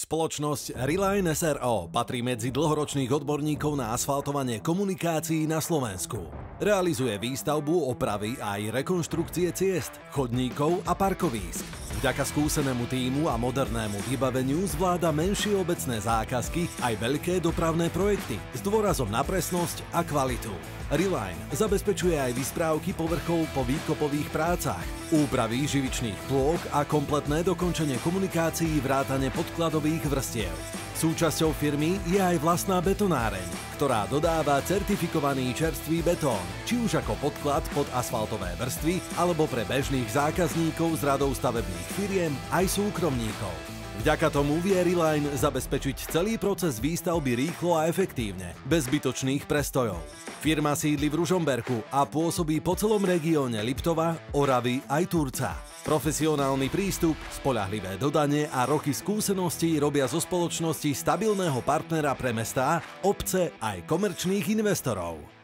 Spoločnosť Reline SRO patrí medzi dlhoročných odborníkov na asfaltovanie komunikácií na Slovensku. Realizuje výstavbu, opravy a aj rekonštrukcie ciest, chodníkov a parkovísk. Vďaka skúsenému tímu a modernému vybaveniu zvláda menšie obecné zákazky aj veľké dopravné projekty s dôrazom na presnosť a kvalitu. Reline zabezpečuje aj vysprávky povrchov po výkopových prácach, úpravy živičných plôch a kompletné dokončenie komunikácií vrátane podkladových vrstiev. Súčasťou firmy je aj vlastná betonáreň, ktorá dodáva certifikovaný čerstvý betón, či už ako podklad pod asfaltové vrstvy, alebo pre bežných zákazníkov z radou stavebných firiem aj súkromníkov. Vďaka tomu vie Reline zabezpečiť celý proces výstavby rýchlo a efektívne, bez zbytočných prestojov. Firma sídli v Ružomberku a pôsobí po celom regióne Liptova, Oravy aj Turca. Profesionálny prístup, spoľahlivé dodanie a roky skúseností robia zo spoločnosti stabilného partnera pre mestá, obce aj komerčných investorov.